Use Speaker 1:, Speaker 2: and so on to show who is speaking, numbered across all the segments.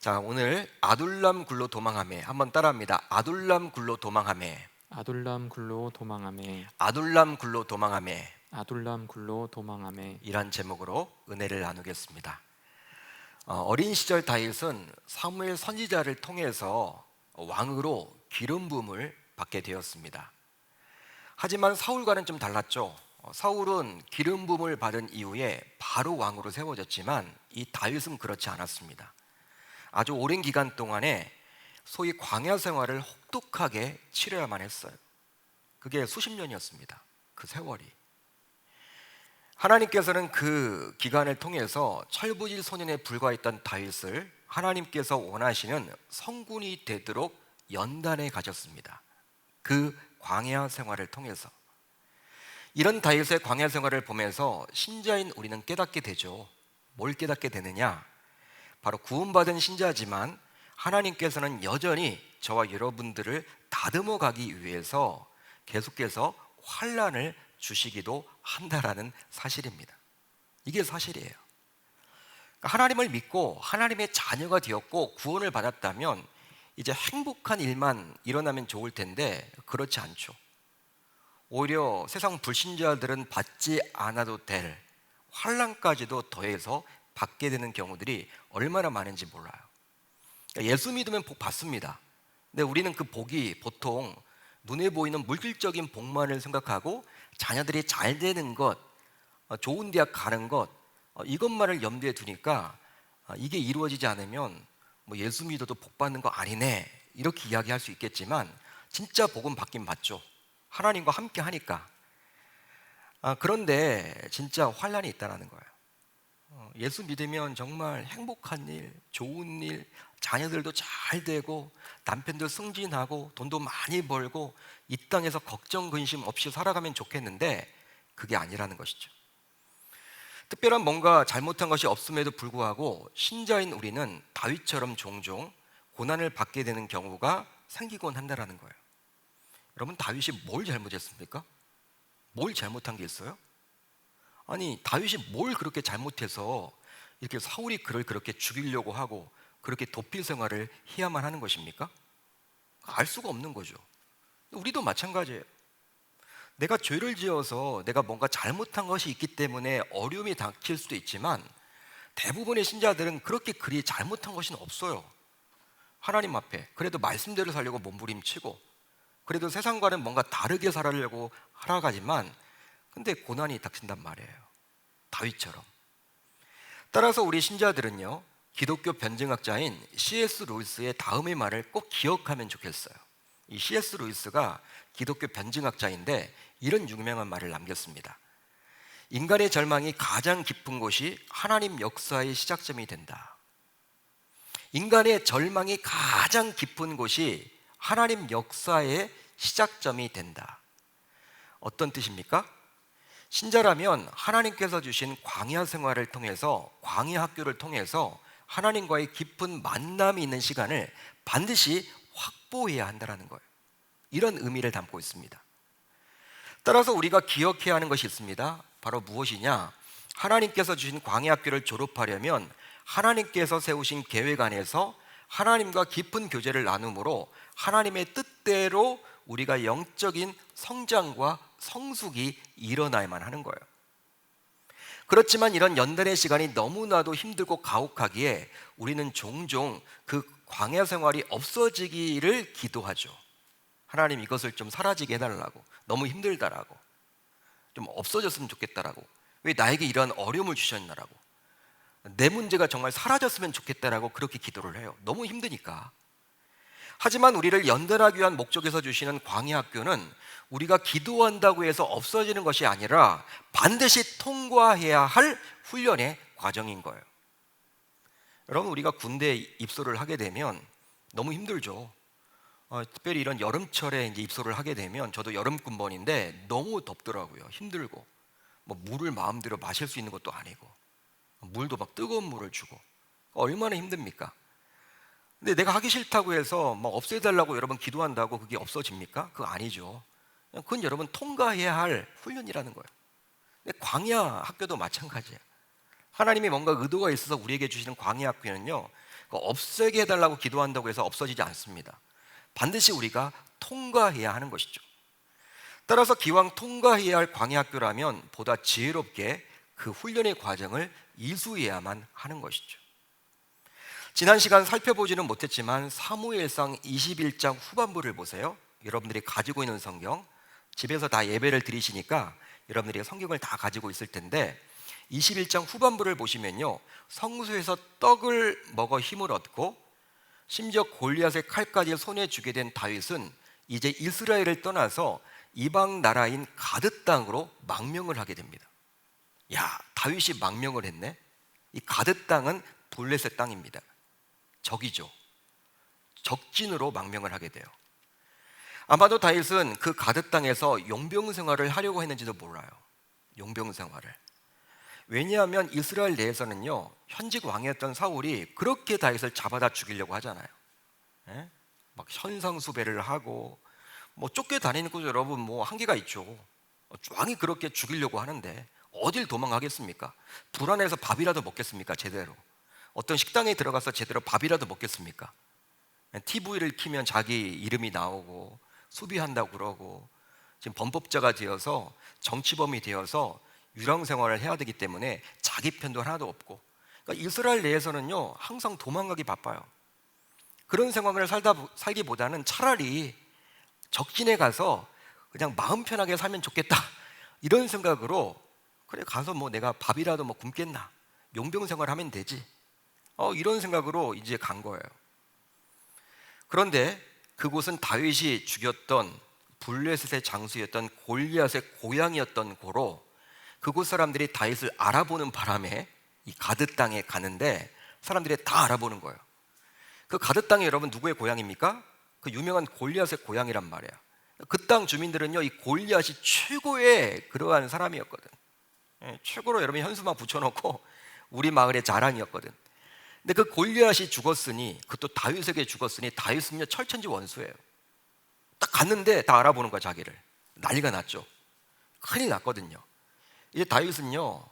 Speaker 1: 자, 오늘 아둘람 굴로 도망하매 한번 따라합니다. 아둘람 굴로 도망하매.
Speaker 2: 아둘람 굴로 도망하매.
Speaker 1: 아둘람 굴로 도망하매.
Speaker 2: 아둘람 굴로 도망하매.
Speaker 1: 이란 제목으로 은혜를 나누겠습니다. 어린 시절 다윗은 사무엘 선지자를 통해서 왕으로 기름 부음을 받게 되었습니다. 하지만 사울과는 좀 달랐죠. 사울은 기름 부음을 받은 이후에 바로 왕으로 세워졌지만 이 다윗은 그렇지 않았습니다. 아주 오랜 기간 동안에 소위 광야 생활을 혹독하게 치러야만 했어요. 그게 수십 년이었습니다. 그 세월이. 하나님께서는 그 기간을 통해서 철부지 소년에 불과했던 다윗을 하나님께서 원하시는 성군이 되도록 연단해 가셨습니다. 그 광야 생활을 통해서. 이런 다윗의 광야 생활을 보면서 신자인 우리는 깨닫게 되죠. 뭘 깨닫게 되느냐? 바로 구원받은 신자지만 하나님께서는 여전히 저와 여러분들을 다듬어 가기 위해서 계속해서 환난을 주시기도 한다라는 사실입니다. 이게 사실이에요. 하나님을 믿고 하나님의 자녀가 되었고 구원을 받았다면 이제 행복한 일만 일어나면 좋을 텐데 그렇지 않죠. 오히려 세상 불신자들은 받지 않아도 될 환난까지도 더해서 받게 되는 경우들이 얼마나 많은지 몰라요. 예수 믿으면 복 받습니다. 근데 우리는 그 복이 보통 눈에 보이는 물질적인 복만을 생각하고 자녀들이 잘 되는 것, 좋은 대학 가는 것, 이것만을 염두에 두니까 이게 이루어지지 않으면 뭐 예수 믿어도 복 받는 거 아니네 이렇게 이야기할 수 있겠지만 진짜 복은 받긴 받죠. 하나님과 함께 하니까. 그런데 진짜 환난이 있다는 거예요. 예수 믿으면 정말 행복한 일, 좋은 일, 자녀들도 잘 되고 남편도 승진하고 돈도 많이 벌고 이 땅에서 걱정 근심 없이 살아가면 좋겠는데 그게 아니라는 것이죠. 특별한 뭔가 잘못한 것이 없음에도 불구하고 신자인 우리는 다윗처럼 종종 고난을 받게 되는 경우가 생기곤 한다는 거예요. 여러분, 다윗이 뭘 잘못했습니까? 뭘 잘못한 게 있어요? 아니, 다윗이 뭘 그렇게 잘못해서 이렇게 사울이 그를 그렇게 죽이려고 하고 그렇게 도피 생활을 해야만 하는 것입니까? 알 수가 없는 거죠. 우리도 마찬가지예요. 내가 죄를 지어서 내가 뭔가 잘못한 것이 있기 때문에 어려움이 닥칠 수도 있지만 대부분의 신자들은 그렇게 그리 잘못한 것은 없어요. 하나님 앞에 그래도 말씀대로 살려고 몸부림치고 그래도 세상과는 뭔가 다르게 살아려고 살아가지만 근데 고난이 닥친단 말이에요. 다윗처럼. 따라서 우리 신자들은요, 기독교 변증학자인 C.S. 루이스의 다음의 말을 꼭 기억하면 좋겠어요. 이 C.S. 루이스가 기독교 변증학자인데 이런 유명한 말을 남겼습니다. 인간의 절망이 가장 깊은 곳이 하나님 역사의 시작점이 된다. 인간의 절망이 가장 깊은 곳이 하나님 역사의 시작점이 된다. 어떤 뜻입니까? 신자라면 하나님께서 주신 광야 생활을 통해서 광야 학교를 통해서 하나님과의 깊은 만남이 있는 시간을 반드시 확보해야 한다는 거예요. 이런 의미를 담고 있습니다. 따라서 우리가 기억해야 하는 것이 있습니다. 바로 무엇이냐? 하나님께서 주신 광야 학교를 졸업하려면 하나님께서 세우신 계획 안에서 하나님과 깊은 교제를 나눔으로 하나님의 뜻대로 우리가 영적인 성장과 성숙이 일어나야만 하는 거예요. 그렇지만 이런 연단의 시간이 너무나도 힘들고 가혹하기에 우리는 종종 그 광야 생활이 없어지기를 기도하죠. 하나님, 이것을 좀 사라지게 해달라고, 너무 힘들다라고, 좀 없어졌으면 좋겠다라고, 왜 나에게 이런 어려움을 주셨나라고, 내 문제가 정말 사라졌으면 좋겠다라고 그렇게 기도를 해요. 너무 힘드니까. 하지만 우리를 연단하기 위한 목적에서 주시는 광야 학교는 우리가 기도한다고 해서 없어지는 것이 아니라 반드시 통과해야 할 훈련의 과정인 거예요. 여러분, 우리가 군대에 입소를 하게 되면 너무 힘들죠. 특별히 이런 여름철에 이제 입소를 하게 되면, 저도 여름 군번인데 너무 덥더라고요. 힘들고 뭐 물을 마음대로 마실 수 있는 것도 아니고 물도 막 뜨거운 물을 주고 얼마나 힘듭니까? 근데 내가 하기 싫다고 해서 뭐 없애달라고 여러분 기도한다고 그게 없어집니까? 그거 아니죠. 그건 여러분 통과해야 할 훈련이라는 거예요. 근데 광야 학교도 마찬가지예요. 하나님이 뭔가 의도가 있어서 우리에게 주시는 광야 학교는요, 없애게 해달라고 기도한다고 해서 없어지지 않습니다. 반드시 우리가 통과해야 하는 것이죠. 따라서 기왕 통과해야 할 광야학교라면 보다 지혜롭게 그 훈련의 과정을 이수해야만 하는 것이죠. 지난 시간 살펴보지는 못했지만 사무엘상 21장 후반부를 보세요. 여러분들이 가지고 있는 성경, 집에서 다 예배를 드리시니까 여러분들이 성경을 다 가지고 있을 텐데 21장 후반부를 보시면요, 성소에서 떡을 먹어 힘을 얻고 심지어 골리앗의 칼까지 손에 쥐게 된 다윗은 이제 이스라엘을 떠나서 이방 나라인 가드 땅으로 망명을 하게 됩니다. 야, 다윗이 망명을 했네. 이 가드 땅은 블레셋 땅입니다. 적이죠. 적진으로 망명을 하게 돼요. 아마도 다윗은 그 가드 땅에서 용병 생활을 하려고 했는지도 몰라요. 용병 생활을. 왜냐하면 이스라엘 내에서는요, 현직 왕이었던 사울이 그렇게 다윗을 잡아다 죽이려고 하잖아요. 예? 막 현상수배를 하고 뭐 쫓겨다니는 것도 여러분 뭐 한계가 있죠. 왕이 그렇게 죽이려고 하는데 어딜 도망가겠습니까? 불안해서 밥이라도 먹겠습니까? 제대로. 어떤 식당에 들어가서 제대로 밥이라도 먹겠습니까? TV를 켜면 자기 이름이 나오고 수비한다고 그러고 지금 범법자가 되어서 정치범이 되어서 유랑 생활을 해야 되기 때문에 자기 편도 하나도 없고, 그러니까 이스라엘 내에서는요 항상 도망가기 바빠요. 그런 생활을 살기보다는 차라리 적진에 가서 그냥 마음 편하게 살면 좋겠다 이런 생각으로, 그래 가서 뭐 내가 밥이라도 뭐 굶겠나, 용병 생활하면 되지, 이런 생각으로 이제 간 거예요. 그런데 그곳은 다윗이 죽였던 블레셋의 장수였던 골리앗의 고향이었던 고로 그곳 사람들이 다윗을 알아보는 바람에 이 가드 땅에 가는데 사람들이 다 알아보는 거예요. 그 가드 땅이 여러분 누구의 고향입니까? 그 유명한 골리앗의 고향이란 말이에요. 그 땅 주민들은요 이 골리앗이 최고의 그러한 사람이었거든. 최고로 여러분 현수막 붙여놓고 우리 마을의 자랑이었거든. 근데 그 골리앗이 죽었으니, 그것도 다윗에게 죽었으니 다윗은요 철천지 원수예요. 딱 갔는데 다 알아보는 거야 자기를. 난리가 났죠. 큰일 났거든요. 이제 다윗은요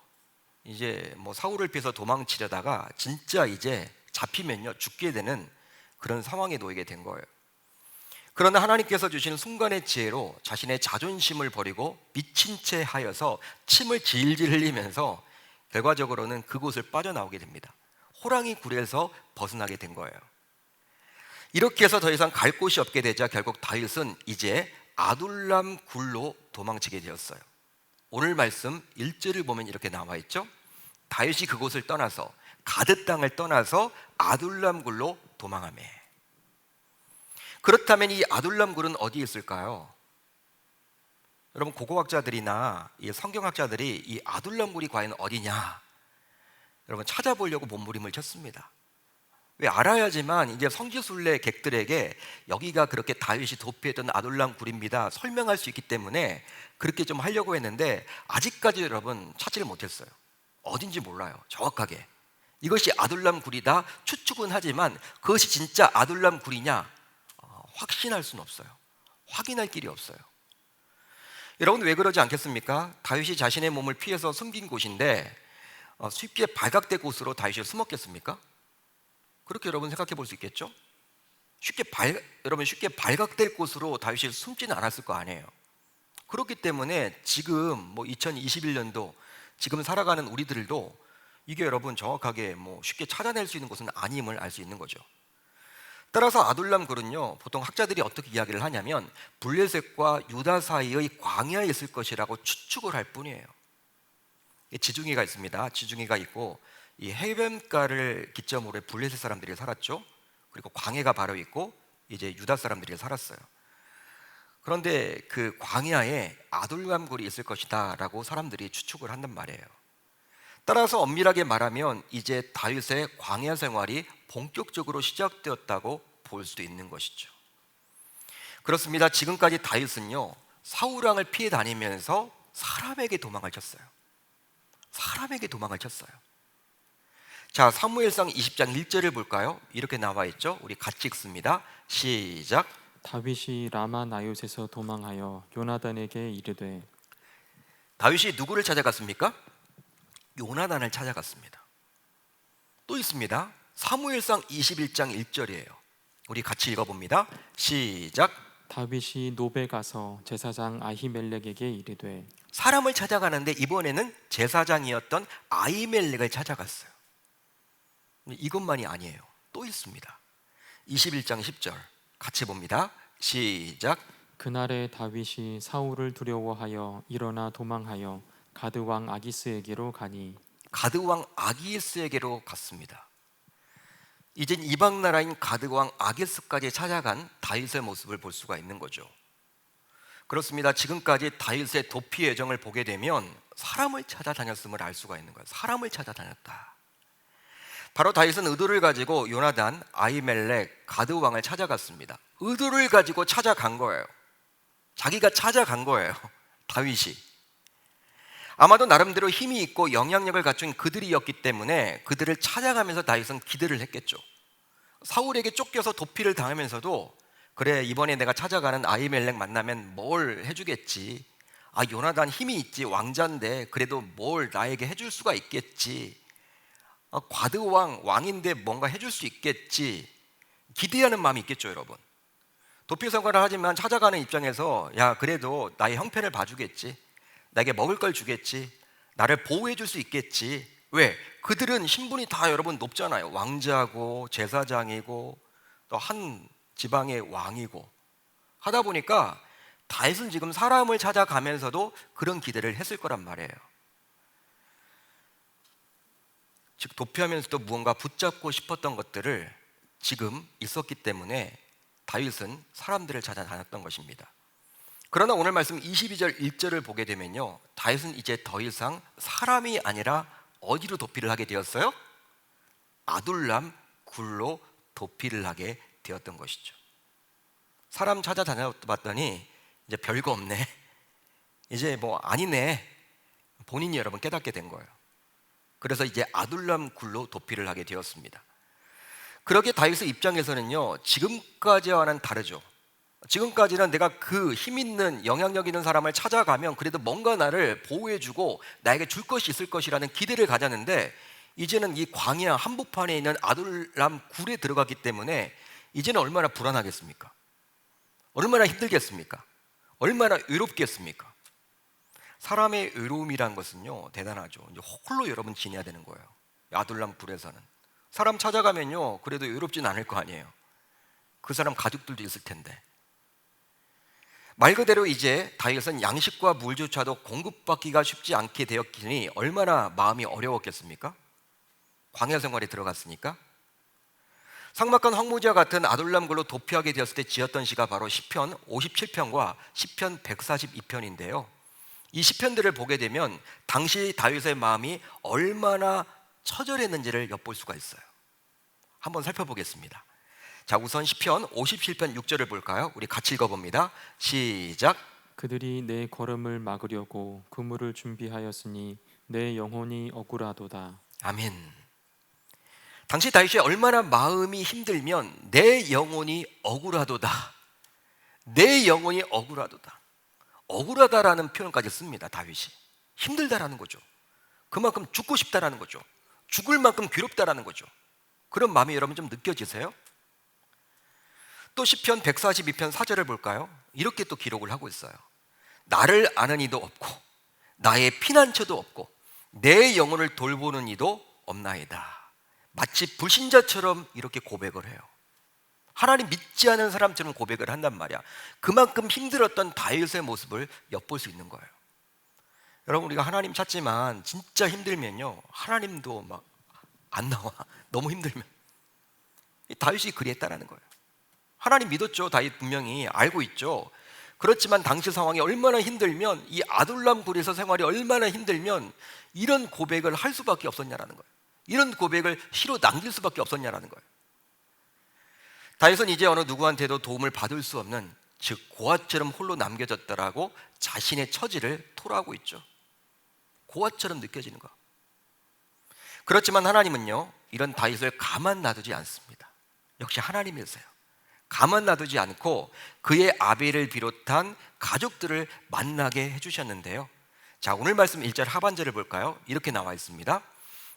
Speaker 1: 이제 뭐 사울을 피해서 도망치려다가 진짜 이제 잡히면요 죽게 되는 그런 상황에 놓이게 된 거예요. 그러나 하나님께서 주시는 순간의 지혜로 자신의 자존심을 버리고 미친 채 하여서 침을 질질 흘리면서 결과적으로는 그곳을 빠져나오게 됩니다. 호랑이 굴에서 벗어나게 된 거예요. 이렇게 해서 더 이상 갈 곳이 없게 되자 결국 다윗은 이제 아둘람 굴로 도망치게 되었어요. 오늘 말씀 1절을 보면 이렇게 나와 있죠. 다윗이 그곳을 떠나서 가드 땅을 떠나서 아둘람 굴로 도망하며. 그렇다면 이 아둘람 굴은 어디에 있을까요? 여러분 고고학자들이나 이 성경학자들이 이 아둘람 굴이 과연 어디냐 여러분 찾아보려고 몸부림을 쳤습니다. 왜? 알아야지만 이제 성지순례 객들에게 여기가 그렇게 다윗이 도피했던 아둘람 굴입니다 설명할 수 있기 때문에 그렇게 좀 하려고 했는데 아직까지 여러분 찾지를 못했어요. 어딘지 몰라요 정확하게. 이것이 아둘람 굴이다 추측은 하지만 그것이 진짜 아둘람 굴이냐 확신할 수는 없어요. 확인할 길이 없어요. 여러분 왜 그러지 않겠습니까? 다윗이 자신의 몸을 피해서 숨긴 곳인데 쉽게 발각된 곳으로 다윗이 숨었겠습니까? 그렇게 여러분 생각해 볼 수 있겠죠? 여러분 쉽게 발각될 곳으로 다윗이 숨지는 않았을 거 아니에요. 그렇기 때문에 지금 뭐 2021년도 지금 살아가는 우리들도 이게 여러분 정확하게 뭐 쉽게 찾아낼 수 있는 곳은 아님을 알 수 있는 거죠. 따라서 아둘람 굴은요 보통 학자들이 어떻게 이야기를 하냐면 블레셋과 유다 사이의 광야에 있을 것이라고 추측을 할 뿐이에요. 지중해가 있습니다. 지중해가 있고 이 해변가를 기점으로 블레셋 사람들이 살았죠. 그리고 광해가 바로 있고 이제 유다 사람들이 살았어요. 그런데 그 광야에 아둘람 굴이 있을 것이다 라고 사람들이 추측을 한단 말이에요. 따라서 엄밀하게 말하면 이제 다윗의 광야 생활이 본격적으로 시작되었다고 볼 수도 있는 것이죠. 그렇습니다. 지금까지 다윗은요 사울 왕을 피해 다니면서 사람에게 도망을 쳤어요. 사람에게 도망을 쳤어요. 자, 사무엘상 20장 1절을 볼까요? 이렇게 나와 있죠. 우리 같이 읽습니다. 시작.
Speaker 2: 다윗이 라마 나요스에서 도망하여 요나단에게 이르되.
Speaker 1: 다윗이 누구를 찾아갔습니까? 요나단을 찾아갔습니다. 또 있습니다. 사무엘상 21장 1절이에요. 우리 같이 읽어봅니다. 시작.
Speaker 2: 다윗이 노베 가서 제사장 아히멜렉에게 이르되.
Speaker 1: 사람을 찾아가는데 이번에는 제사장이었던 아히멜렉을 찾아갔어요. 이것만이 아니에요. 또 있습니다. 21장 10절 같이 봅니다. 시작.
Speaker 2: 그날에 다윗이 사울을 두려워하여 일어나 도망하여 가드 왕 아기스에게로 가니.
Speaker 1: 가드 왕 아기스에게로 갔습니다. 이젠 이방 나라인 가드 왕 아기스까지 찾아간 다윗의 모습을 볼 수가 있는 거죠. 그렇습니다. 지금까지 다윗의 도피 여정을 보게 되면 사람을 찾아다녔음을 알 수가 있는 거예요. 사람을 찾아다녔다. 바로 다윗은 의도를 가지고 요나단, 아히멜렉, 가드 왕을 찾아갔습니다. 의도를 가지고 찾아간 거예요. 자기가 찾아간 거예요. 다윗이. 아마도 나름대로 힘이 있고 영향력을 갖춘 그들이었기 때문에 그들을 찾아가면서 다윗은 기대를 했겠죠. 사울에게 쫓겨서 도피를 당하면서도 그래, 이번에 내가 찾아가는 아히멜렉 만나면 뭘 해주겠지. 아, 요나단 힘이 있지, 왕자인데 그래도 뭘 나에게 해줄 수가 있겠지. 과드 왕인데 뭔가 해줄 수 있겠지. 기대하는 마음이 있겠죠, 여러분. 도피 생활을 하지만 찾아가는 입장에서 야, 그래도 나의 형편을 봐주겠지. 나에게 먹을 걸 주겠지. 나를 보호해 줄 수 있겠지. 왜? 그들은 신분이 다 여러분 높잖아요. 왕자고 제사장이고 또 한 지방의 왕이고 하다 보니까 다윗은 지금 사람을 찾아가면서도 그런 기대를 했을 거란 말이에요. 즉 도피하면서도 무언가 붙잡고 싶었던 것들을 지금 있었기 때문에 다윗은 사람들을 찾아다녔던 것입니다. 그러나 오늘 말씀 22절 1절을 보게 되면요, 다윗은 이제 더 이상 사람이 아니라 어디로 도피를 하게 되었어요? 아둘람 굴로 도피를 하게 되었던 것이죠. 사람 찾아다녀봤더니 이제 별거 없네, 이제 뭐 아니네, 본인이 여러분 깨닫게 된 거예요. 그래서 이제 아둘람 굴로 도피를 하게 되었습니다. 그러게 다윗의 입장에서는요, 지금까지와는 다르죠. 지금까지는 내가 그 힘 있는 영향력 있는 사람을 찾아가면 그래도 뭔가 나를 보호해주고 나에게 줄 것이 있을 것이라는 기대를 가졌는데, 이제는 이 광야 한복판에 있는 아둘람 굴에 들어갔기 때문에 이제는 얼마나 불안하겠습니까? 얼마나 힘들겠습니까? 얼마나 외롭겠습니까? 사람의 외로움이란 것은요, 대단하죠. 이제 홀로 여러분 지내야 되는 거예요. 아둘람 굴에서는 사람 찾아가면요, 그래도 외롭진 않을 거 아니에요. 그 사람 가족들도 있을 텐데. 말 그대로 이제 다윗은 양식과 물조차도 공급받기가 쉽지 않게 되었기니 얼마나 마음이 어려웠겠습니까? 광야 생활에 들어갔으니까. 삭막한 황무지와 같은 아둘람굴로 도피하게 되었을 때 지었던 시가 바로 시편 57편과 시편 142편인데요 이 시편들을 보게 되면 당시 다윗의 마음이 얼마나 처절했는지를 엿볼 수가 있어요. 한번 살펴보겠습니다. 자, 우선 시편 57편 6절을 볼까요? 우리 같이 읽어봅니다. 시작.
Speaker 2: 그들이 내 걸음을 막으려고 그물을 준비하였으니 내 영혼이 억울하도다.
Speaker 1: 아멘. 당시 다윗이 얼마나 마음이 힘들면 내 영혼이 억울하도다, 내 영혼이 억울하도다, 억울하다라는 표현까지 씁니다. 다윗이 힘들다라는 거죠. 그만큼 죽고 싶다라는 거죠. 죽을 만큼 괴롭다라는 거죠. 그런 마음이 여러분 좀 느껴지세요? 또 시편 142편 4절을 볼까요? 이렇게 또 기록을 하고 있어요. 나를 아는 이도 없고 나의 피난처도 없고 내 영혼을 돌보는 이도 없나이다. 마치 불신자처럼 이렇게 고백을 해요. 하나님 믿지 않은 사람처럼 고백을 한단 말이야. 그만큼 힘들었던 다윗의 모습을 엿볼 수 있는 거예요. 여러분, 우리가 하나님 찾지만 진짜 힘들면요, 하나님도 막 안 나와. 너무 힘들면. 다윗이 그랬다라는 거예요. 하나님 믿었죠. 다윗 분명히 알고 있죠. 그렇지만 당시 상황이 얼마나 힘들면, 이 아둘람 굴에서 생활이 얼마나 힘들면 이런 고백을 할 수밖에 없었냐라는 거예요. 이런 고백을 시로 남길 수밖에 없었냐라는 거예요. 다윗은 이제 어느 누구한테도 도움을 받을 수 없는, 즉 고아처럼 홀로 남겨졌다라고 자신의 처지를 토로하고 있죠. 고아처럼 느껴지는 거. 그렇지만 하나님은요, 이런 다윗을 가만 놔두지 않습니다. 역시 하나님이세요. 가만 놔두지 않고 그의 아벨을 비롯한 가족들을 만나게 해주셨는데요. 자, 오늘 말씀 1절 하반절을 볼까요? 이렇게 나와 있습니다.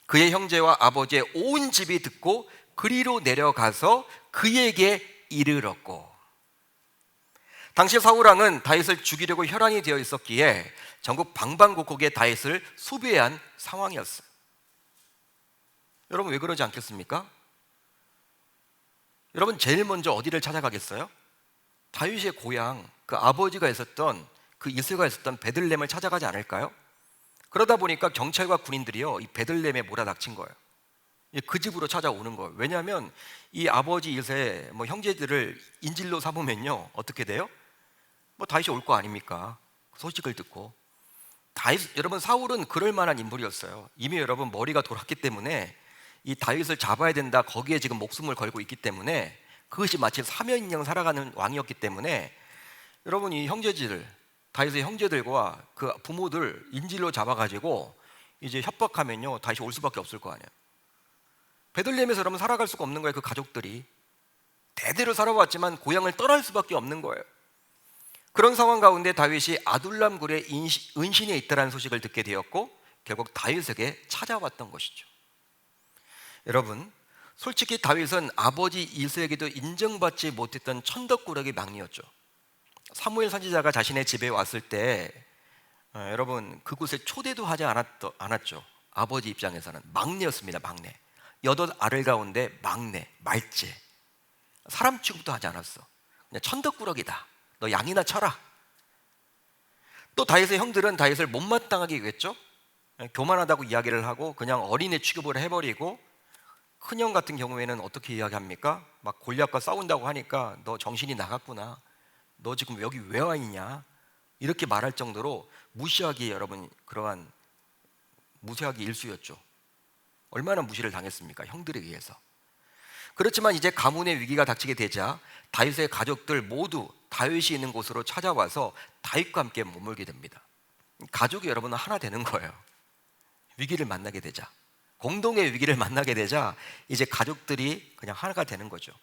Speaker 1: 그의 형제와 아버지의 온 집이 듣고 그리로 내려가서 그에게 이르렀고. 당시 사울왕은 다윗을 죽이려고 혈안이 되어 있었기에 전국 방방곡곡에 다윗을 수배한 상황이었어요. 여러분 왜 그러지 않겠습니까? 여러분 제일 먼저 어디를 찾아가겠어요? 다윗의 고향, 그 아버지가 있었던 그 이세가 있었던 베들레헴을 찾아가지 않을까요? 그러다 보니까 경찰과 군인들이요 이 베들레헴에 몰아닥친 거예요. 그 집으로 찾아오는 거예요. 왜냐하면 이 아버지 이세 형제들을 인질로 삼으면요 어떻게 돼요? 다윗이 올 거 아닙니까? 소식을 듣고. 여러분 사울은 그럴 만한 인물이었어요. 이미 여러분 머리가 돌았기 때문에 이 다윗을 잡아야 된다, 거기에 지금 목숨을 걸고 있기 때문에 그것이 마치 사면인형 살아가는 왕이었기 때문에 여러분 이 형제들, 다윗의 형제들과 그 부모들 인질로 잡아가지고 이제 협박하면요 다윗이 올 수밖에 없을 거 아니에요. 베들레헴에서 여러분 살아갈 수가 없는 거예요. 그 가족들이 대대로 살아왔지만 고향을 떠날 수밖에 없는 거예요. 그런 상황 가운데 다윗이 아둘람 굴에 은신에 있다는 소식을 듣게 되었고 결국 다윗에게 찾아왔던 것이죠. 여러분 솔직히 다윗은 아버지 이새에게도 인정받지 못했던 천덕꾸러기 막내였죠. 사무엘 선지자가 자신의 집에 왔을 때 여러분 그곳에 초대도 하지 않았죠. 아버지 입장에서는 막내였습니다. 막내. 8아들 가운데 막내, 말제. 사람 취급도 하지 않았어. 그냥 천덕꾸러기다. 너 양이나 쳐라. 또 다윗의 형들은 다윗을 못마땅하게 여겼죠. 교만하다고 이야기를 하고 그냥 어린애 취급을 해버리고, 큰형 같은 경우에는 어떻게 이야기합니까? 막 골리앗과 싸운다고 하니까 너 정신이 나갔구나, 너 지금 여기 왜 와 있냐, 이렇게 말할 정도로 무시하기, 여러분 그러한 무시하기 일쑤였죠. 얼마나 무시를 당했습니까? 형들에 의해서. 그렇지만 이제 가문의 위기가 닥치게 되자 다윗의 가족들 모두 다윗이 있는 곳으로 찾아와서 다윗과 함께 머물게 됩니다. 가족이 여러분은 하나 되는 거예요. 위기를 만나게 되자, 공동의 위기를 만나게 되자 이제 가족들이 그냥 하나가 되는 거죠.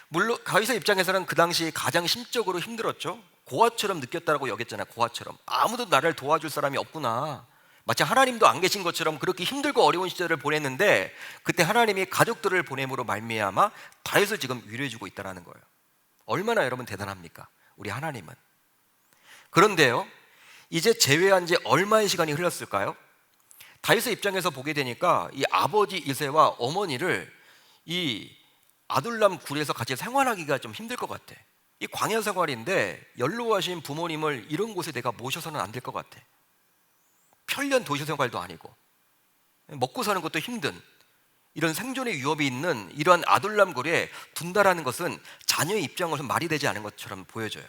Speaker 1: 물론 다윗의 입장에서는 그 당시 가장 심적으로 힘들었죠. 고아처럼 느꼈다고 여겼잖아요. 고아처럼 아무도 나를 도와줄 사람이 없구나, 마치 하나님도 안 계신 것처럼 그렇게 힘들고 어려운 시절을 보냈는데 그때 하나님이 가족들을 보냄으로 말미암아 다윗을 지금 위로해주고 있다는 거예요. 얼마나 여러분 대단합니까? 우리 하나님은. 그런데요 이제 재회한 지 얼마의 시간이 흘렀을까요? 다윗의 입장에서 보게 되니까 이 아버지 이새와 어머니를 이 아둘람 굴에서 같이 생활하기가 좀 힘들 것 같아. 이 광야 생활인데 연로하신 부모님을 이런 곳에 내가 모셔서는 안 될 것 같아. 편리한 도시 생활도 아니고 먹고 사는 것도 힘든 이런 생존의 위협이 있는 이러한 아둘람 굴에 둔다라는 것은 자녀의 입장으로서 말이 되지 않은 것처럼 보여져요.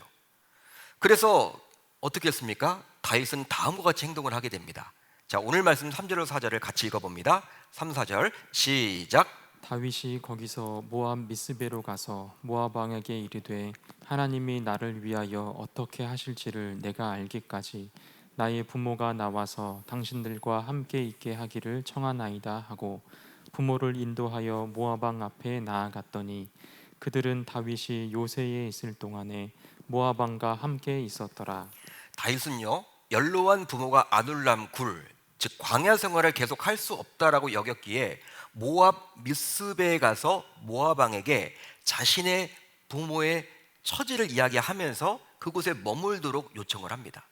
Speaker 1: 그래서 어떻게 했습니까? 다윗은 다음과 같이 행동을 하게 됩니다. 자, 오늘 말씀 3절로 4절을 같이 읽어봅니다. 3, 4절 시작.
Speaker 2: 다윗이 거기서 모압 미스베로 가서 모압 왕에게 이르되 하나님이 나를 위하여 어떻게 하실지를 내가 알기까지 나의 부모가 나와서 당신들과 함께 있게 하기를 청하나이다 하고 부모를 인도하여 모압 왕 앞에 나아갔더니 그들은 다윗이 요새에 있을 동안에 모압 왕과 함께 있었더라.
Speaker 1: 다윗은요 연로한 부모가 아둘람 굴, 즉 광야 생활을 계속 할 수 없다라고 여겼기에 모압 미스베에 가서 모압 왕에게 자신의 부모의 처지를 이야기하면서 그곳에 머물도록 요청을 합니다.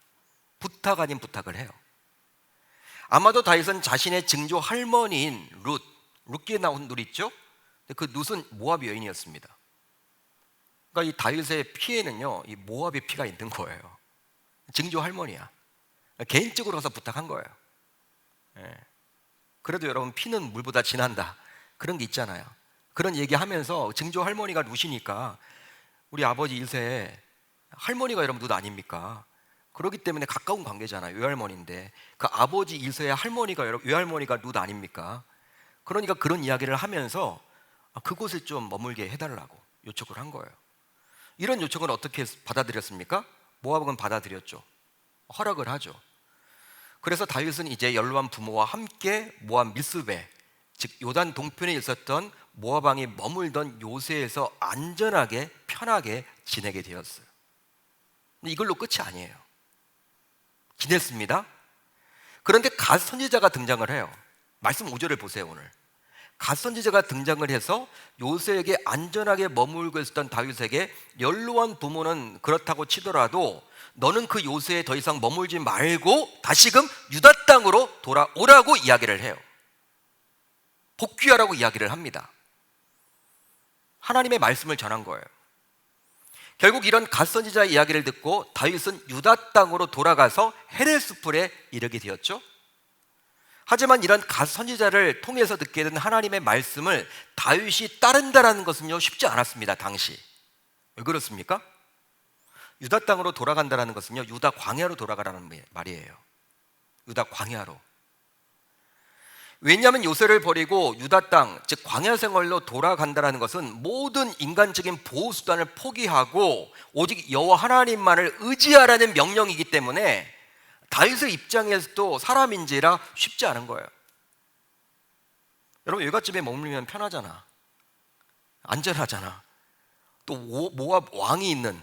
Speaker 1: 부탁 아닌 부탁을 해요. 아마도 다윗은 자신의 증조 할머니인 룻기에 나온 룻 있죠? 그 룻은 모압 여인이었습니다. 그러니까 이 다윗의 피에는요 이 모압의 피가 있는 거예요. 증조 할머니야. 개인적으로 가서 부탁한 거예요. 예. 그래도 여러분 피는 물보다 진한다, 그런 게 있잖아요. 그런 얘기하면서 증조 할머니가 룻이니까 우리 아버지 일세 할머니가 여러분 룻 아닙니까? 그렇기 때문에 가까운 관계잖아요. 외할머니인데 그 아버지 일세의 할머니가 외할머니가 룻 아닙니까? 그러니까 그런 이야기를 하면서 그곳에 좀 머물게 해달라고 요청을 한 거예요. 이런 요청을 어떻게 받아들였습니까? 모압은 받아들였죠. 허락을 하죠. 그래서 다윗은 이제 연로한 부모와 함께 모압 미스베, 즉 요단 동편에 있었던 모압 왕이 머물던 요새에서 안전하게 편하게 지내게 되었어요. 근데 이걸로 끝이 아니에요. 지냈습니다. 그런데 갓 선지자가 등장을 해요. 말씀 5절을 보세요. 오늘 갓선지자가 등장을 해서 요새에게 안전하게 머물고 있었던 다윗에게 연로한 부모는 그렇다고 치더라도 너는 그 요새에 더 이상 머물지 말고 다시금 유다 땅으로 돌아오라고 이야기를 해요. 복귀하라고 이야기를 합니다. 하나님의 말씀을 전한 거예요. 결국 이런 갓선지자의 이야기를 듣고 다윗은 유다 땅으로 돌아가서 헤레스풀에 이르게 되었죠. 하지만 이런 갓선지자를 통해서 듣게 된 하나님의 말씀을 다윗이 따른다라는 것은요 쉽지 않았습니다. 당시. 왜 그렇습니까? 유다 땅으로 돌아간다라는 것은요 유다 광야로 돌아가라는 말이에요. 유다 광야로. 왜냐하면 요새를 버리고 유다 땅, 즉 광야 생활로 돌아간다라는 것은 모든 인간적인 보호 수단을 포기하고 오직 여호와 하나님만을 의지하라는 명령이기 때문에 다윗의 입장에서도 사람인지라 쉽지 않은 거예요. 여러분 외갓집에 머물면 편하잖아. 안전하잖아. 또 모압 왕이 있는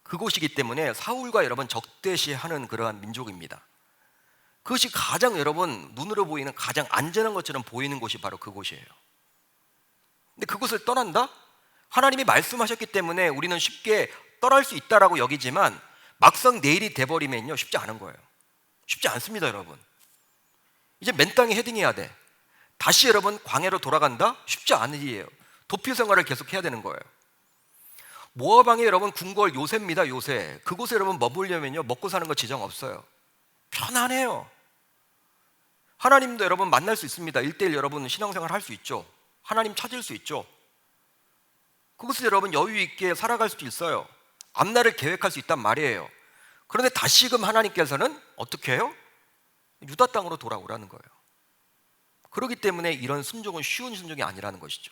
Speaker 1: 그곳이기 때문에 사울과 여러분 적대시하는 그러한 민족입니다. 그것이 가장 여러분 눈으로 보이는 가장 안전한 것처럼 보이는 곳이 바로 그곳이에요. 근데 그곳을 떠난다? 하나님이 말씀하셨기 때문에 우리는 쉽게 떠날 수 있다라고 여기지만 막상 내일이 돼버리면요 쉽지 않은 거예요. 쉽지 않습니다. 여러분 이제 맨 땅에 헤딩해야 돼. 다시 여러분 광야로 돌아간다? 쉽지 않은 일이에요. 도피 생활을 계속 해야 되는 거예요. 모압 왕의 여러분 궁궐 요새입니다. 요새 그곳에 여러분 머물려면요 먹고 사는 거 지장 없어요. 편안해요. 하나님도 여러분 만날 수 있습니다. 1:1 여러분 신앙생활 할 수 있죠. 하나님 찾을 수 있죠. 그곳에 여러분 여유 있게 살아갈 수도 있어요. 앞날을 계획할 수 있단 말이에요. 그런데 다시금 하나님께서는 어떻게 해요? 유다 땅으로 돌아오라는 거예요. 그렇기 때문에 이런 순종은 쉬운 순종이 아니라는 것이죠.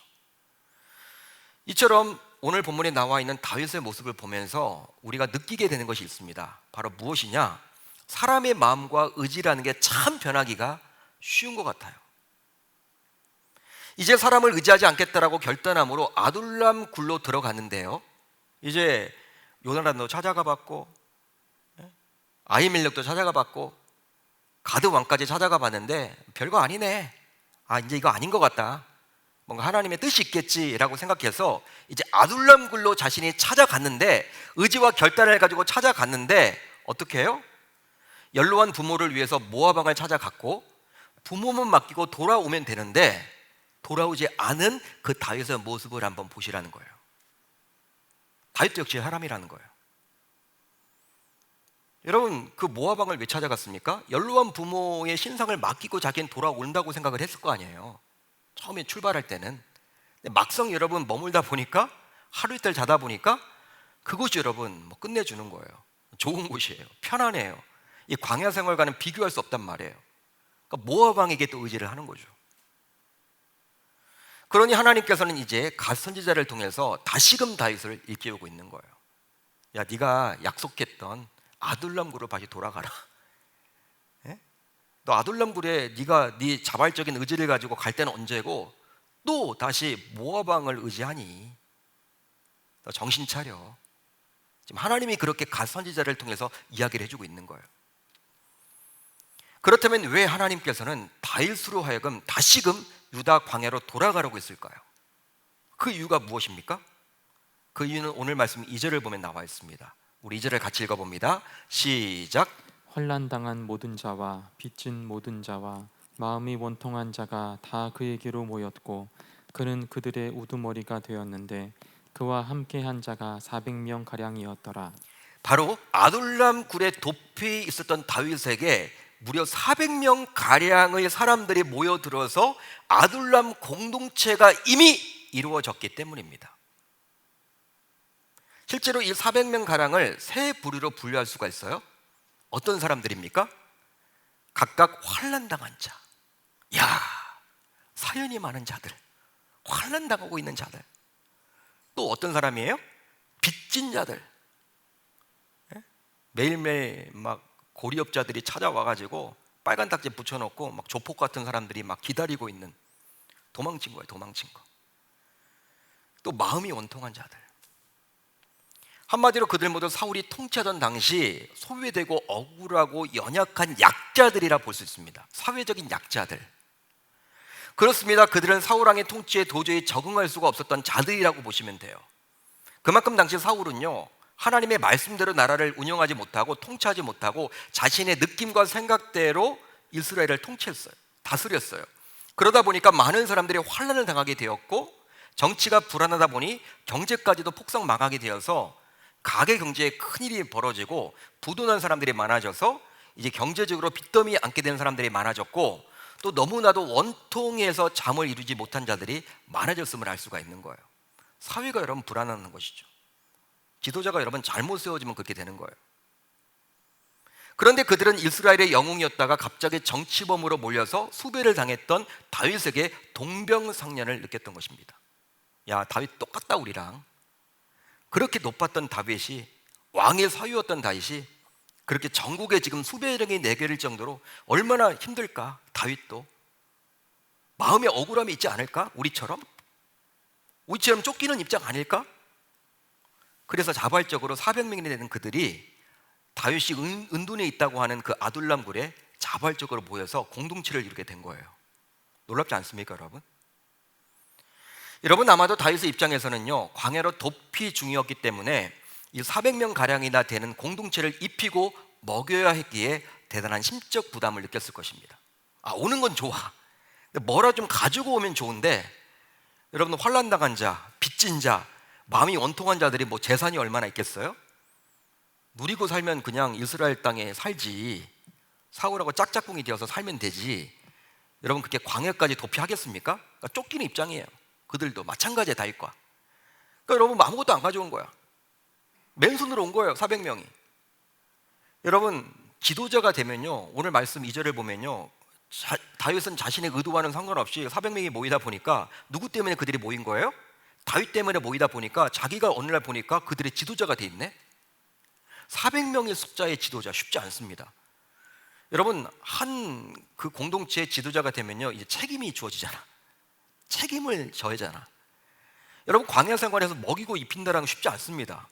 Speaker 1: 이처럼 오늘 본문에 나와 있는 다윗의 모습을 보면서 우리가 느끼게 되는 것이 있습니다. 바로 무엇이냐? 사람의 마음과 의지라는 게 참 변하기가 쉬운 것 같아요. 이제 사람을 의지하지 않겠다라고 결단함으로 아둘람 굴로 들어갔는데요. 이제 요나단도 찾아가 봤고 아히멜렉도 찾아가 봤고 가드 왕까지 찾아가 봤는데 별거 아니네. 이제 이거 아닌 것 같다. 뭔가 하나님의 뜻이 있겠지라고 생각해서 이제 아둘람 굴로 자신이 찾아갔는데 의지와 결단을 가지고 찾아갔는데 어떻게 해요? 연로한 부모를 위해서 모압 왕을 찾아갔고 부모만 맡기고 돌아오면 되는데 돌아오지 않은 그 다윗의 모습을 한번 보시라는 거예요. 다윗도 역시 사람이라는 거예요. 여러분 그 모압 왕을 왜 찾아갔습니까? 연로한 부모의 신상을 맡기고 자기는 돌아온다고 생각을 했을 거 아니에요. 처음에 출발할 때는. 근데 막상 여러분 머물다 보니까 하루 이틀 자다 보니까 그곳이 여러분 끝내주는 거예요. 좋은 곳이에요. 편안해요. 이 광야 생활과는 비교할 수 없단 말이에요. 그러니까 모압 왕에게 또 의지를 하는 거죠. 그러니 하나님께서는 이제 갓 선지자를 통해서 다시금 다윗을 일깨우고 있는 거예요. 야, 네가 약속했던 아둘람 굴로 다시 돌아가라. 예? 너 아둘람 굴에 네가 네 자발적인 의지를 가지고 갈 때는 언제고 또 다시 모압 왕을 의지하니? 너 정신 차려. 지금 하나님이 그렇게 갓 선지자를 통해서 이야기를 해주고 있는 거예요. 그렇다면 왜 하나님께서는 다윗으로 하여금 다시금 유다 광야로 돌아가라고 했을까요? 그 이유가 무엇입니까? 그 이유는 오늘 말씀 2절을 보면 나와 있습니다. 우리 2절을 같이 읽어봅니다. 시작.
Speaker 2: 환난당한 모든 자와 빚진 모든 자와 마음이 원통한 자가 다 그에게로 모였고 그는 그들의 우두머리가 되었는데 그와 함께한 자가 400명 가량이었더라.
Speaker 1: 바로 아둘람 굴에 도피 있었던 다윗에게 무려 400명 가량의 사람들이 모여들어서 아둘람 공동체가 이미 이루어졌기 때문입니다. 실제로 이 400명 가량을 세 부류로 분류할 수가 있어요. 어떤 사람들입니까? 각각 환난당한 자, 사연이 많은 자들, 환난당하고 있는 자들. 또 어떤 사람이에요? 빚진 자들. 매일매일 막 고리업자들이 찾아와가지고 빨간 딱지 붙여놓고 막 조폭 같은 사람들이 막 기다리고 있는, 도망친 거예요. 도망친 거. 또 마음이 원통한 자들. 한마디로 그들 모두 사울이 통치하던 당시 소외되고 억울하고 연약한 약자들이라 볼 수 있습니다. 사회적인 약자들. 그렇습니다. 그들은 사울왕의 통치에 도저히 적응할 수가 없었던 자들이라고 보시면 돼요. 그만큼 당시 사울은요, 하나님의 말씀대로 나라를 운영하지 못하고 통치하지 못하고 자신의 느낌과 생각대로 이스라엘을 통치했어요. 다스렸어요. 그러다 보니까 많은 사람들이 환난을 당하게 되었고, 정치가 불안하다 보니 경제까지도 폭삭 망하게 되어서 가계 경제에 큰일이 벌어지고 부도난 사람들이 많아져서 이제 경제적으로 빚더미에 앉게 된 사람들이 많아졌고, 또 너무나도 원통에서 잠을 이루지 못한 자들이 많아졌음을 알 수가 있는 거예요. 사회가 여러분 불안한 것이죠. 지도자가 여러분 잘못 세워지면 그렇게 되는 거예요. 그런데 그들은 이스라엘의 영웅이었다가 갑자기 정치범으로 몰려서 수배를 당했던 다윗에게 동병상련을 느꼈던 것입니다. 야, 다윗 똑같다 우리랑. 그렇게 높았던 다윗이, 왕의 사위였던 다윗이 그렇게 전국에 지금 수배령이 내릴 정도로 얼마나 힘들까? 다윗도 마음에 억울함이 있지 않을까? 우리처럼 쫓기는 입장 아닐까? 그래서 자발적으로 400명이 되는 그들이 다윗이 은둔에 있다고 하는 그 아둘람 굴에 자발적으로 모여서 공동체를 이루게 된 거예요. 놀랍지 않습니까, 여러분? 여러분, 아마도 다윗의 입장에서는요, 광야로 도피 중이었기 때문에 이 400명 가량이나 되는 공동체를 입히고 먹여야 했기에 대단한 심적 부담을 느꼈을 것입니다. 아, 오는 건 좋아. 근데 뭐라 좀 가지고 오면 좋은데, 여러분, 환난 당한 자, 빚진 자, 마음이 원통한 자들이 뭐 재산이 얼마나 있겠어요? 누리고 살면 그냥 이스라엘 땅에 살지, 사울하고 짝짝꿍이 되어서 살면 되지. 여러분, 그렇게 광야까지 도피하겠습니까? 그러니까 쫓기는 입장이에요. 그들도 마찬가지에 다윗과. 그러니까 여러분, 아무것도 안 가져온 거야. 맨손으로 온 거예요, 400명이. 여러분, 지도자가 되면요, 오늘 말씀 2절을 보면요, 다윗은 자신의 의도와는 상관없이 400명이 모이다 보니까 누구 때문에 그들이 모인 거예요? 다윗 때문에 모이다 보니까 자기가 어느 날 보니까 그들의 지도자가 돼 있네. 400명의 숫자의 지도자 쉽지 않습니다. 여러분, 한 그 공동체의 지도자가 되면요, 이제 책임이 주어지잖아. 책임을 져야잖아. 여러분, 광야 생활에서 먹이고 입힌다라는 건 쉽지 않습니다.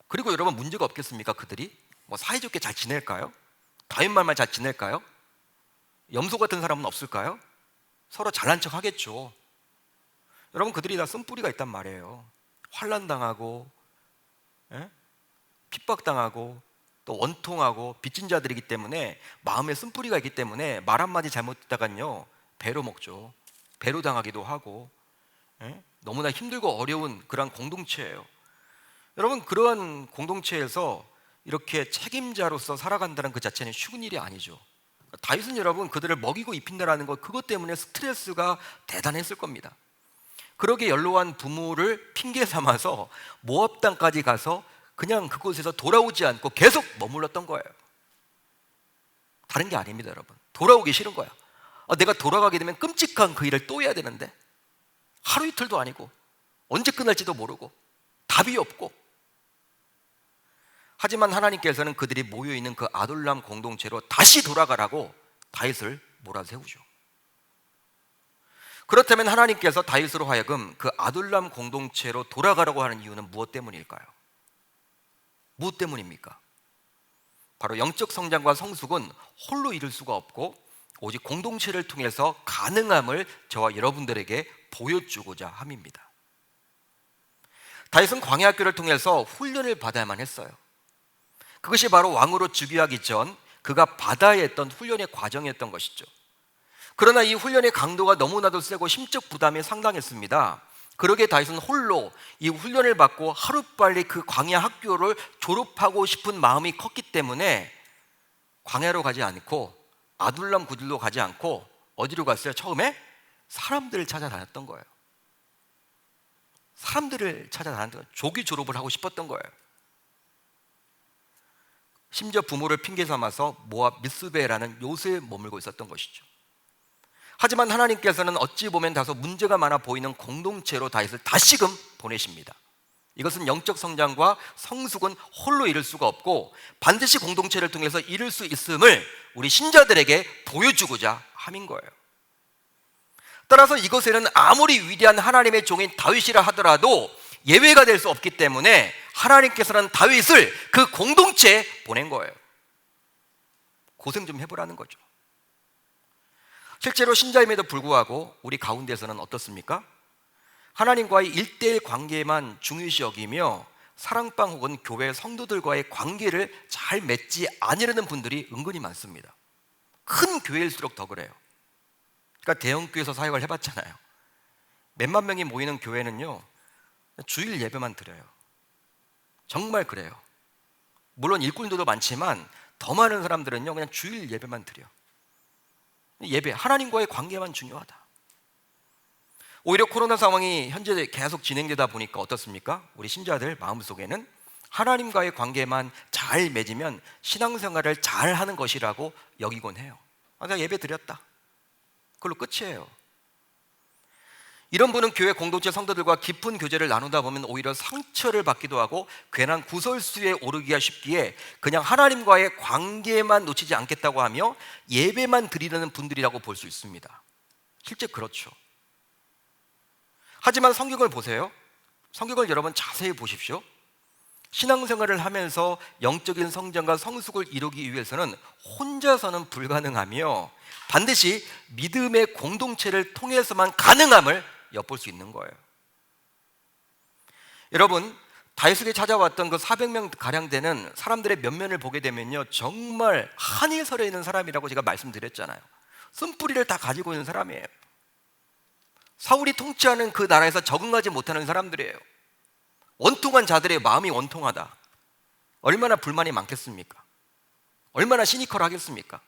Speaker 1: 그리고 여러분, 문제가 없겠습니까? 그들이 뭐 사이좋게 잘 지낼까요? 다윗 말만 잘 지낼까요? 염소 같은 사람은 없을까요? 서로 잘난 척 하겠죠. 여러분, 그들이 다 쓴뿌리가 있단 말이에요. 환난 당하고, 핍박당하고, 또 원통하고 빚진 자들이기 때문에 마음에 쓴뿌리가 있기 때문에 말 한마디 잘못했다간요, 배로 먹죠. 배로 당하기도 하고, 너무나 힘들고 어려운 그런 공동체예요. 여러분, 그러한 공동체에서 이렇게 책임자로서 살아간다는 그 자체는 쉬운 일이 아니죠. 다윗은 여러분, 그들을 먹이고 입힌다라는 것, 그것 때문에 스트레스가 대단했을 겁니다. 그러게 연로한 부모를 핑계 삼아서 모압 땅까지 가서 그냥 그곳에서 돌아오지 않고 계속 머물렀던 거예요. 다른 게 아닙니다, 여러분. 돌아오기 싫은 거야. 내가 돌아가게 되면 끔찍한 그 일을 또 해야 되는데, 하루 이틀도 아니고 언제 끝날지도 모르고 답이 없고. 하지만 하나님께서는 그들이 모여있는 그 아둘람 공동체로 다시 돌아가라고 다윗을 몰아세우죠. 그렇다면 하나님께서 다윗으로 하여금 그 아둘람 공동체로 돌아가라고 하는 이유는 무엇 때문일까요? 무엇 때문입니까? 바로 영적 성장과 성숙은 홀로 이룰 수가 없고 오직 공동체를 통해서 가능함을 저와 여러분들에게 보여주고자 함입니다. 다윗은 광야 학교를 통해서 훈련을 받아야만 했어요. 그것이 바로 왕으로 즉위하기 전 그가 받아야 했던 훈련의 과정이었던 것이죠. 그러나 이 훈련의 강도가 너무나도 세고 심적 부담이 상당했습니다. 그러기에 다윗은 홀로 이 훈련을 받고 하루빨리 그 광야 학교를 졸업하고 싶은 마음이 컸기 때문에 광야로 가지 않고 아둘람 구들로 가지 않고 어디로 갔어요? 처음에 사람들을 찾아다녔던 거예요. 사람들을 찾아다녔던 거예요. 조기 졸업을 하고 싶었던 거예요. 심지어 부모를 핑계 삼아서 모압 미스베라는 요새에 머물고 있었던 것이죠. 하지만 하나님께서는 어찌 보면 다소 문제가 많아 보이는 공동체로 다윗을 다시금 보내십니다. 이것은 영적 성장과 성숙은 홀로 이룰 수가 없고 반드시 공동체를 통해서 이룰 수 있음을 우리 신자들에게 보여주고자 함인 거예요. 따라서 이것에는 아무리 위대한 하나님의 종인 다윗이라 하더라도 예외가 될 수 없기 때문에 하나님께서는 다윗을 그 공동체에 보낸 거예요. 고생 좀 해보라는 거죠. 실제로 신자임에도 불구하고 우리 가운데서는 어떻습니까? 하나님과의 1대1 관계만 중요시 여기며 사랑방 혹은 교회 성도들과의 관계를 잘 맺지 않으려는 분들이 은근히 많습니다. 큰 교회일수록 더 그래요. 그러니까 대형교회에서 사역을 해봤잖아요. 몇만 명이 모이는 교회는요, 주일 예배만 드려요. 정말 그래요. 물론 일꾼들도 많지만 더 많은 사람들은요, 그냥 주일 예배만 드려. 예배, 하나님과의 관계만 중요하다. 오히려 코로나 상황이 현재 계속 진행되다 보니까 어떻습니까? 우리 신자들 마음속에는 하나님과의 관계만 잘 맺으면 신앙생활을 잘 하는 것이라고 여기곤 해요. 내가 예배 드렸다, 그걸로 끝이에요. 이런 분은 교회 공동체 성도들과 깊은 교제를 나누다 보면 오히려 상처를 받기도 하고 괜한 구설수에 오르기가 쉽기에 그냥 하나님과의 관계만 놓치지 않겠다고 하며 예배만 드리려는 분들이라고 볼 수 있습니다. 실제 그렇죠. 하지만 성경을 보세요. 성경을 여러분 자세히 보십시오. 신앙생활을 하면서 영적인 성장과 성숙을 이루기 위해서는 혼자서는 불가능하며 반드시 믿음의 공동체를 통해서만 가능함을 엿볼 수 있는 거예요. 여러분, 다윗에게 찾아왔던 그 400명 가량 되는 사람들의 면면을 보게 되면요, 정말 한이 서려 있는 사람이라고 제가 말씀드렸잖아요. 쓴뿌리를 다 가지고 있는 사람이에요. 사울이 통치하는 그 나라에서 적응하지 못하는 사람들이에요. 원통한 자들의 마음이 원통하다. 얼마나 불만이 많겠습니까? 얼마나 시니컬하겠습니까?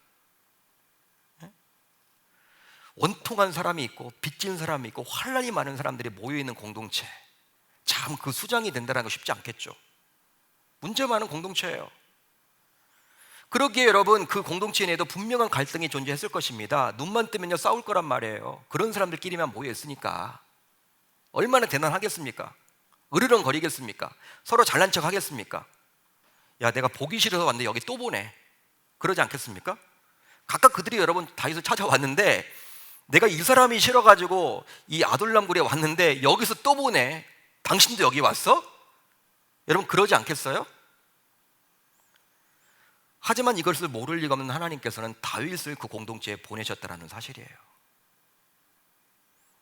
Speaker 1: 원통한 사람이 있고 빚진 사람이 있고 환란이 많은 사람들이 모여있는 공동체, 참 그 수장이 된다는 거 쉽지 않겠죠. 문제 많은 공동체예요. 그러기에 여러분, 그 공동체 내에도 분명한 갈등이 존재했을 것입니다. 눈만 뜨면요 싸울 거란 말이에요. 그런 사람들끼리만 모여있으니까 얼마나 대단하겠습니까? 으르렁거리겠습니까? 서로 잘난 척 하겠습니까? 야, 내가 보기 싫어서 왔는데 여기 또 보네, 그러지 않겠습니까? 각각 그들이 여러분 다윗을 찾아왔는데 내가 이 사람이 싫어가지고 이 아둘람굴에 왔는데 여기서 또 보네, 당신도 여기 왔어? 여러분 그러지 않겠어요? 하지만 이것을 모를 리가 없는 하나님께서는 다윗을 그 공동체에 보내셨다는 사실이에요.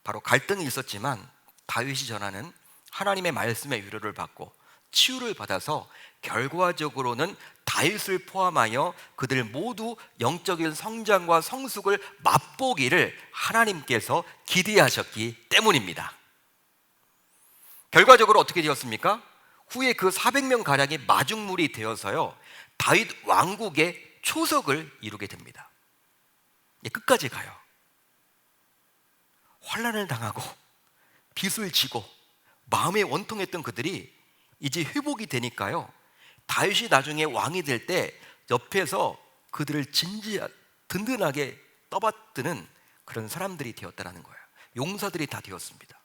Speaker 1: 바로 갈등이 있었지만 다윗이 전하는 하나님의 말씀의 위로를 받고 치유를 받아서 결과적으로는 다윗을 포함하여 그들 모두 영적인 성장과 성숙을 맛보기를 하나님께서 기대하셨기 때문입니다. 결과적으로 어떻게 되었습니까? 후에 그 400명 가량이 마중물이 되어서요, 다윗 왕국의 초석을 이루게 됩니다. 끝까지 가요. 환난을 당하고 빚을 지고 마음에 원통했던 그들이 이제 회복이 되니까요, 다윗이 나중에 왕이 될 때 옆에서 그들을 든든하게 떠받드는 그런 사람들이 되었다는 거예요. 용사들이 다 되었습니다.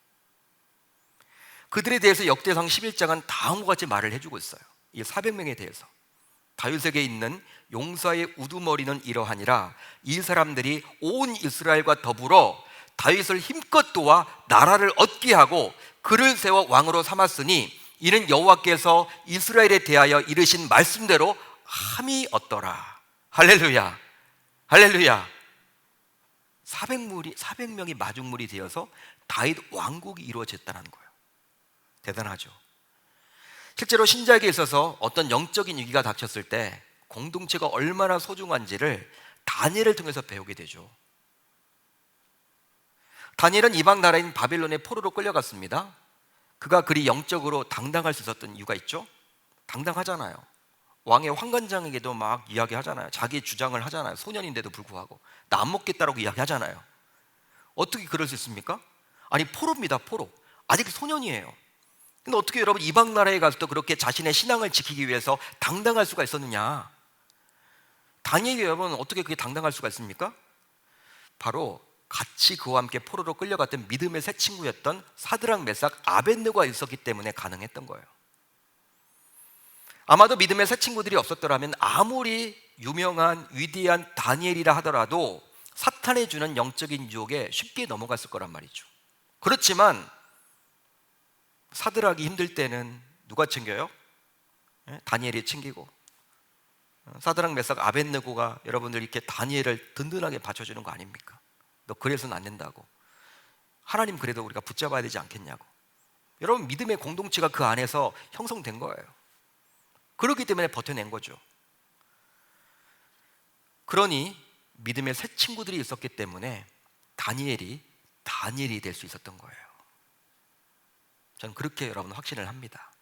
Speaker 1: 그들에 대해서 역대상 11장은 다음과 같이 말을 해주고 있어요. 이 400명에 대해서 다윗에게 있는 용사의 우두머리는 이러하니라. 이 사람들이 온 이스라엘과 더불어 다윗을 힘껏 도와 나라를 얻게 하고 그를 세워 왕으로 삼았으니 이는 여호와께서 이스라엘에 대하여 이르신 말씀대로 함이 얻더라. 할렐루야, 할렐루야. 400명이 마중물이 되어서 다윗 왕국이 이루어졌다는 거예요. 대단하죠. 실제로 신자에게 있어서 어떤 영적인 위기가 닥쳤을 때 공동체가 얼마나 소중한지를 다니엘을 통해서 배우게 되죠. 다니엘은 이방 나라인 바벨론의 포로로 끌려갔습니다. 그가 그리 영적으로 당당할 수 있었던 이유가 있죠. 당당하잖아요. 왕의 환관장에게도 막 이야기하잖아요. 자기 주장을 하잖아요. 소년인데도 불구하고 나 안 먹겠다라고 이야기하잖아요. 어떻게 그럴 수 있습니까? 아니, 포로입니다. 포로. 아직 소년이에요. 근데 어떻게 여러분 이방 나라에 가서도 그렇게 자신의 신앙을 지키기 위해서 당당할 수가 있었느냐? 다니엘이 여러분 어떻게 그게 당당할 수가 있습니까? 바로 같이 그와 함께 포로로 끌려갔던 믿음의 새 친구였던 사드락, 메삭, 아벳느고가 있었기 때문에 가능했던 거예요. 아마도 믿음의 새 친구들이 없었더라면 아무리 유명한 위대한 다니엘이라 하더라도 사탄이 주는 영적인 유혹에 쉽게 넘어갔을 거란 말이죠. 그렇지만 사드락이 힘들 때는 누가 챙겨요? 다니엘이 챙기고, 사드락, 메삭, 아벳느고가 여러분들 이렇게 다니엘을 든든하게 받쳐주는 거 아닙니까? 너 그래서는 안 된다고. 하나님 그래도 우리가 붙잡아야 되지 않겠냐고. 여러분, 믿음의 공동체가 그 안에서 형성된 거예요. 그렇기 때문에 버텨낸 거죠. 그러니 믿음의 새 친구들이 있었기 때문에 다니엘이 될 수 있었던 거예요. 저는 그렇게 여러분 확신을 합니다.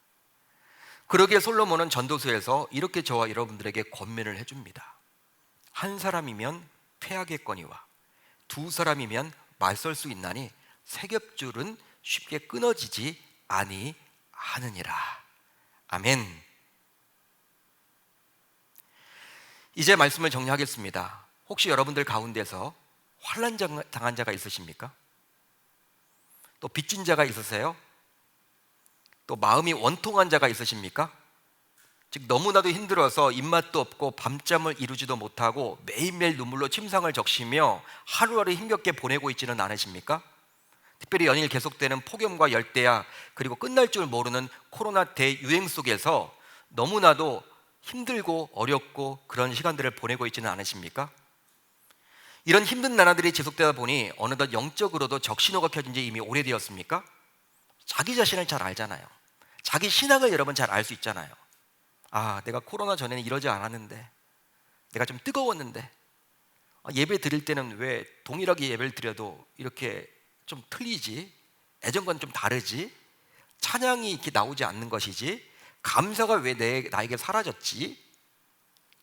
Speaker 1: 그러기에 솔로몬은 전도서에서 이렇게 저와 여러분들에게 권면을 해줍니다. 한 사람이면 패하겠거니와 두 사람이면 맞설 수 있나니 세 겹줄은 쉽게 끊어지지 아니하느니라. 아멘. 이제 말씀을 정리하겠습니다. 혹시 여러분들 가운데서 환난 당한 자가 있으십니까? 또 빚진 자가 있으세요? 또 마음이 원통한 자가 있으십니까? 즉 너무나도 힘들어서 입맛도 없고 밤잠을 이루지도 못하고 매일매일 눈물로 침상을 적시며 하루하루 힘겹게 보내고 있지는 않으십니까? 특별히 연일 계속되는 폭염과 열대야, 그리고 끝날 줄 모르는 코로나 대유행 속에서 너무나도 힘들고 어렵고 그런 시간들을 보내고 있지는 않으십니까? 이런 힘든 나날들이 지속되다 보니 어느덧 영적으로도 적신호가 켜진 지 이미 오래되었습니까? 자기 자신을 잘 알잖아요. 자기 신앙을 여러분 잘 알 수 있잖아요. 아, 내가 코로나 전에는 이러지 않았는데, 내가 좀 뜨거웠는데, 예배 드릴 때는 왜 동일하게 예배를 드려도 이렇게 좀 틀리지? 예전과는 좀 다르지? 찬양이 이렇게 나오지 않는 것이지? 감사가 왜 나에게 사라졌지?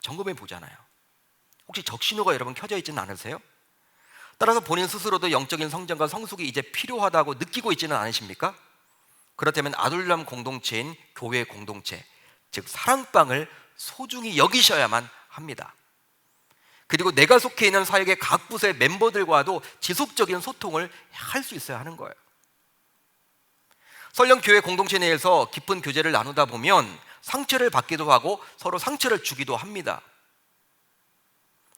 Speaker 1: 점검해 보잖아요. 혹시 적신호가 여러분 켜져 있지는 않으세요? 따라서 본인 스스로도 영적인 성장과 성숙이 이제 필요하다고 느끼고 있지는 않으십니까? 그렇다면 아둘람 공동체인 교회 공동체, 즉 사랑방을 소중히 여기셔야만 합니다. 그리고 내가 속해 있는 사역의 각 부서의 멤버들과도 지속적인 소통을 할 수 있어야 하는 거예요. 설령 교회 공동체 내에서 깊은 교제를 나누다 보면 상처를 받기도 하고 서로 상처를 주기도 합니다.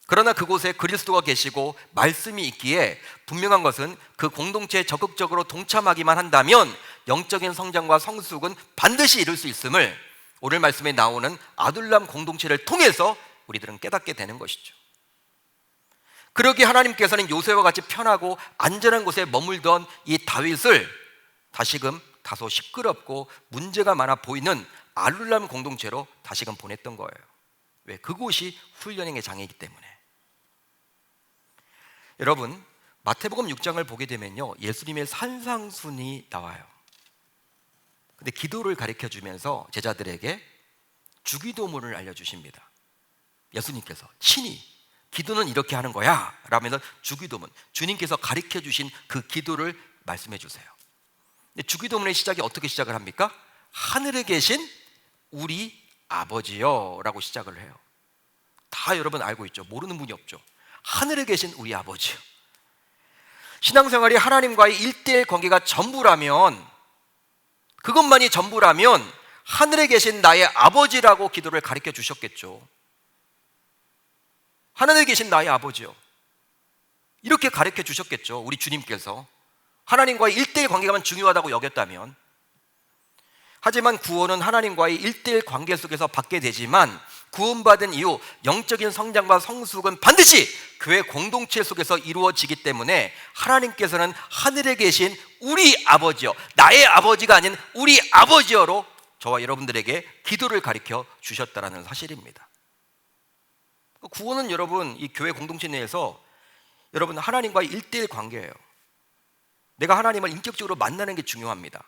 Speaker 1: 그러나 그곳에 그리스도가 계시고 말씀이 있기에 분명한 것은 그 공동체에 적극적으로 동참하기만 한다면 영적인 성장과 성숙은 반드시 이룰 수 있음을 오늘 말씀에 나오는 아둘람 공동체를 통해서 우리들은 깨닫게 되는 것이죠. 그러기에 하나님께서는 요새와 같이 편하고 안전한 곳에 머물던 이 다윗을 다시금 다소 시끄럽고 문제가 많아 보이는 아둘람 공동체로 다시금 보냈던 거예요. 왜? 그곳이 훈련의 장이기 때문에. 여러분, 마태복음 6장을 보게 되면요, 예수님의 산상순이 나와요. 근데 기도를 가르쳐 주면서 제자들에게 주기도문을 알려주십니다. 예수님께서 친히 기도는 이렇게 하는 거야 라면서 주기도문, 주님께서 가르쳐 주신 그 기도를 말씀해 주세요. 주기도문의 시작이 어떻게 시작을 합니까? 하늘에 계신 우리 아버지요 라고 시작을 해요. 다 여러분 알고 있죠? 모르는 분이 없죠. 하늘에 계신 우리 아버지요. 신앙생활이 하나님과의 1:1 관계가 전부라면, 그것만이 전부라면 하늘에 계신 나의 아버지라고 기도를 가르쳐 주셨겠죠. 하늘에 계신 나의 아버지요, 이렇게 가르쳐 주셨겠죠. 우리 주님께서 하나님과의 1:1 관계만 중요하다고 여겼다면. 하지만 구원은 하나님과의 1:1 관계 속에서 받게 되지만 구원받은 이후 영적인 성장과 성숙은 반드시 교회 공동체 속에서 이루어지기 때문에 하나님께서는 하늘에 계신 우리 아버지요, 나의 아버지가 아닌 우리 아버지여로 저와 여러분들에게 기도를 가르쳐 주셨다는 사실입니다. 구원은 여러분, 이 교회 공동체 내에서 여러분 하나님과의 1:1 관계예요. 내가 하나님을 인격적으로 만나는 게 중요합니다.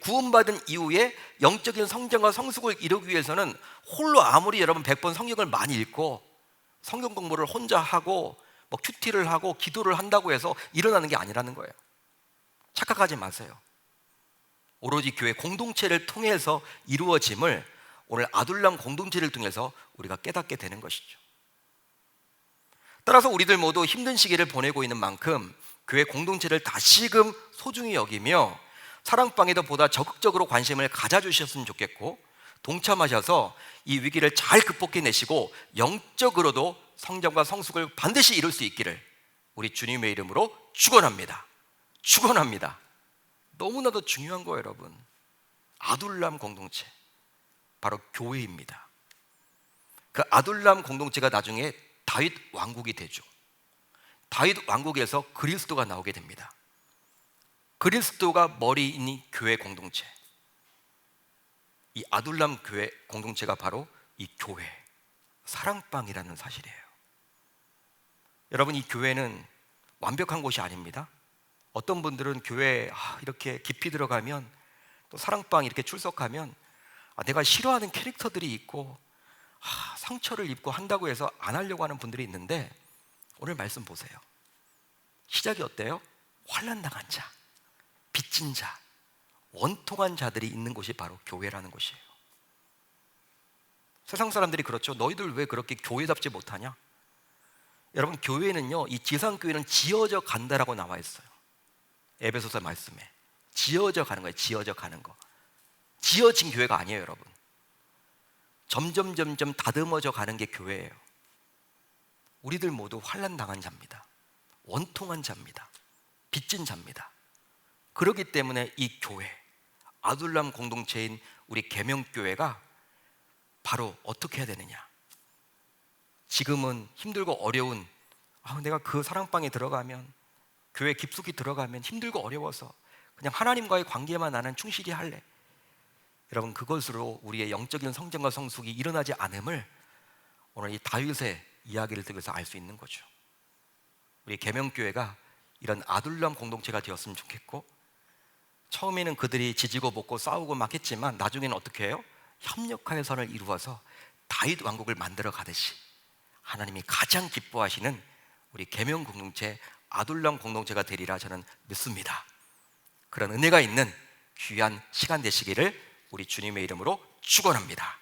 Speaker 1: 구원받은 이후에 영적인 성장과 성숙을 이루기 위해서는 홀로 아무리 여러분 100번 성경을 많이 읽고 성경 공부를 혼자 하고 뭐 큐티를 하고 기도를 한다고 해서 일어나는 게 아니라는 거예요. 착각하지 마세요. 오로지 교회 공동체를 통해서 이루어짐을 오늘 아둘람 공동체를 통해서 우리가 깨닫게 되는 것이죠. 따라서 우리들 모두 힘든 시기를 보내고 있는 만큼 교회 공동체를 다시금 소중히 여기며 사랑방에도 보다 적극적으로 관심을 가져주셨으면 좋겠고, 동참하셔서 이 위기를 잘 극복해내시고 영적으로도 성장과 성숙을 반드시 이룰 수 있기를 우리 주님의 이름으로 축원합니다. 축원합니다. 너무나도 중요한 거예요, 여러분. 아둘람 공동체, 바로 교회입니다. 그 아둘람 공동체가 나중에 다윗 왕국이 되죠. 다윗 왕국에서 그리스도가 나오게 됩니다. 그리스도가 머리인 이 교회 공동체, 이 아둘람 교회 공동체가 바로 이 교회, 사랑방이라는 사실이에요. 여러분, 이 교회는 완벽한 곳이 아닙니다. 어떤 분들은 교회에 이렇게 깊이 들어가면, 또 사랑방 이렇게 출석하면 내가 싫어하는 캐릭터들이 있고 상처를 입고 한다고 해서 안 하려고 하는 분들이 있는데, 오늘 말씀 보세요. 시작이 어때요? 환난당한 자, 빚진 자, 원통한 자들이 있는 곳이 바로 교회라는 곳이에요. 세상 사람들이 그렇죠. 너희들 왜 그렇게 교회답지 못하냐? 여러분, 교회는요, 이 지상교회는 지어져 간다라고 나와 있어요. 에베소서 말씀에 지어져 가는 거예요. 지어져 가는 거. 지어진 교회가 아니에요, 여러분. 점점 다듬어져 가는 게 교회예요. 우리들 모두 환난당한 자입니다. 원통한 자입니다. 빚진 자입니다. 그렇기 때문에 이 교회, 아둘람 공동체인 우리 계명교회가 바로 어떻게 해야 되느냐? 지금은 힘들고 어려운, 내가 그 사랑방에 들어가면, 교회 깊숙이 들어가면 힘들고 어려워서 그냥 하나님과의 관계만 나는 충실히 할래. 여러분, 그것으로 우리의 영적인 성장과 성숙이 일어나지 않음을 오늘 이 다윗의 이야기를 통해서 알 수 있는 거죠. 우리 계명교회가 이런 아둘람 공동체가 되었으면 좋겠고, 처음에는 그들이 지지고 볶고 싸우고 막 했지만 나중에는 어떻게 해요? 협력하여 선을 이루어서 다윗 왕국을 만들어 가듯이 하나님이 가장 기뻐하시는 우리 계명 공동체, 아둘람 공동체가 되리라 저는 믿습니다. 그런 은혜가 있는 귀한 시간 되시기를 우리 주님의 이름으로 축원합니다.